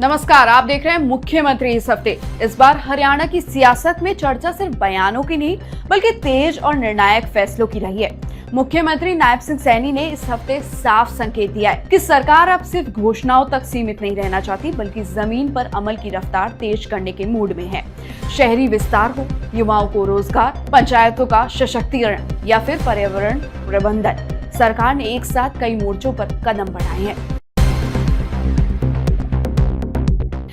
नमस्कार, आप देख रहे हैं मुख्यमंत्री इस हफ्ते। इस बार हरियाणा की सियासत में चर्चा सिर्फ बयानों की नहीं बल्कि तेज और निर्णायक फैसलों की रही है। मुख्यमंत्री नायब सिंह सैनी ने इस हफ्ते साफ संकेत दिया है कि सरकार अब सिर्फ घोषणाओं तक सीमित नहीं रहना चाहती बल्कि जमीन पर अमल की रफ्तार तेज करने के मूड में है। शहरी विस्तार हो, युवाओं को रोजगार, पंचायतों का सशक्तिकरण या फिर पर्यावरण प्रबंधन, सरकार ने एक साथ कई मोर्चों पर कदम बढ़ाए हैं।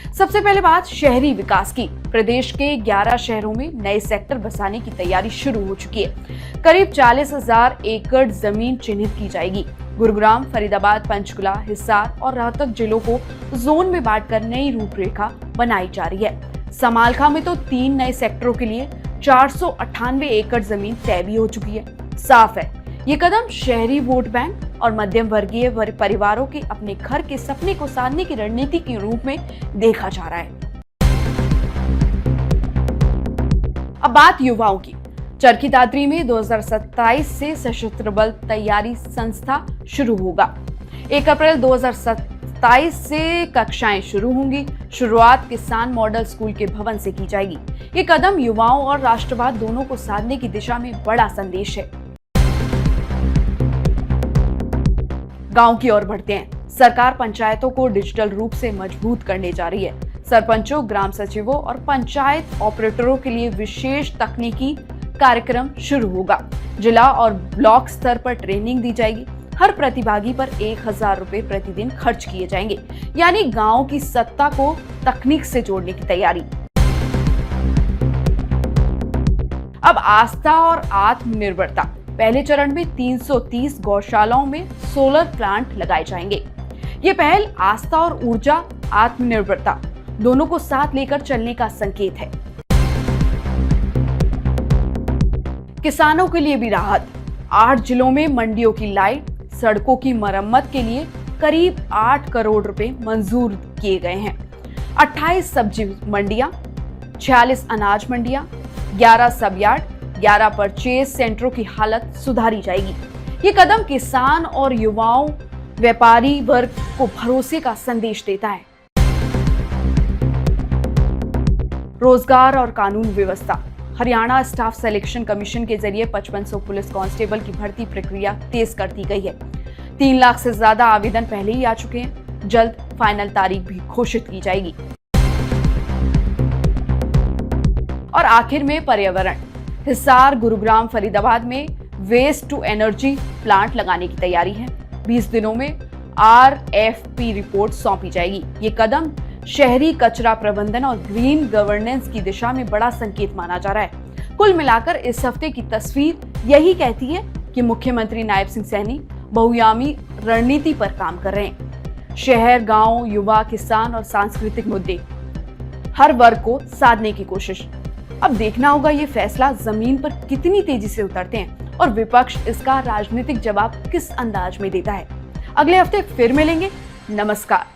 सबसे पहले बात शहरी विकास की। प्रदेश के 11 शहरों में नए सेक्टर बसाने की तैयारी शुरू हो चुकी है। करीब 40,000 एकड़ जमीन चिन्हित की जाएगी। गुरुग्राम, फरीदाबाद, पंचकुला, हिसार और रोहतक जिलों को जोन में बांटकर नई रूपरेखा बनाई जा रही है। समालखा में तो 3 नए सेक्टरों के लिए 498 एकड़ जमीन तय भी हो चुकी है। साफ है, ये कदम शहरी वोट बैंक और मध्यम वर्गीय परिवारों के अपने घर के सपने को साधने की रणनीति के रूप में देखा जा रहा है। अब बात युवाओं की। चरखी दादरी में 2027 से सशस्त्र बल तैयारी संस्था शुरू होगा। 1 अप्रैल 2027 से कक्षाएं शुरू होंगी। शुरुआत किसान मॉडल स्कूल के भवन से की जाएगी। ये कदम युवाओं और राष्ट्रवाद दोनों को साधने की दिशा में बड़ा संदेश है। गांव की ओर बढ़ते हैं। सरकार पंचायतों को डिजिटल रूप से मजबूत करने जा रही है। सरपंचों, ग्राम सचिवों और पंचायत ऑपरेटरों के लिए विशेष तकनीकी कार्यक्रम शुरू होगा। जिला और ब्लॉक स्तर पर ट्रेनिंग दी जाएगी। हर प्रतिभागी पर 1,000 रुपए प्रतिदिन खर्च किए जाएंगे, यानी गांव की सत्ता को तकनीक से जोड़ने की तैयारी। अब आस्था और आत्मनिर्भरता। पहले चरण में 330 गौशालाओं में सोलर प्लांट लगाए जाएंगे। ये पहल आस्था और ऊर्जा, आत्मनिर्भरता दोनों को साथ लेकर चलने का संकेत है। किसानों के लिए भी राहत। 8 जिलों में मंडियों की लाइट, सड़कों की मरम्मत के लिए करीब 8 करोड़ रुपए मंजूर किए गए हैं। 28 सब्जी मंडियां, 46 अनाज मंडियां, 11 सब यार्ड, 11 परचेज सेंटरों की हालत सुधारी जाएगी। ये कदम किसान और युवाओं, व्यापारी वर्ग को भरोसे का संदेश देता है। रोजगार और कानून व्यवस्था। हरियाणा स्टाफ सिलेक्शन कमीशन के जरिए 5500 पुलिस कांस्टेबल की भर्ती प्रक्रिया तेज कर दी गई है। 3 लाख से ज्यादा आवेदन पहले ही आ चुके हैं। जल्द फाइनल तारीख भी घोषित की जाएगी। और आखिर में पर्यावरण। हिसार, गुरुग्राम, फरीदाबाद में वेस्ट टू एनर्जी प्लांट लगाने की तैयारी है। 20 दिनों में RFP रिपोर्ट सौंपी जाएगी। ये कदम शहरी कचरा प्रबंधन और ग्रीन गवर्नेंस की दिशा में बड़ा संकेत माना जा रहा है। कुल मिलाकर इस हफ्ते की तस्वीर यही कहती है कि मुख्यमंत्री नायब सिंह सैनी बहुआयामी रणनीति पर काम कर रहे हैं। शहर, गांव, युवा, किसान और सांस्कृतिक मुद्दे, हर वर्ग को साधने की कोशिश। अब देखना होगा ये फैसला जमीन पर कितनी तेजी से उतरते हैं और विपक्ष इसका राजनीतिक जवाब किस अंदाज में देता है। अगले हफ्ते फिर मिलेंगे। नमस्कार।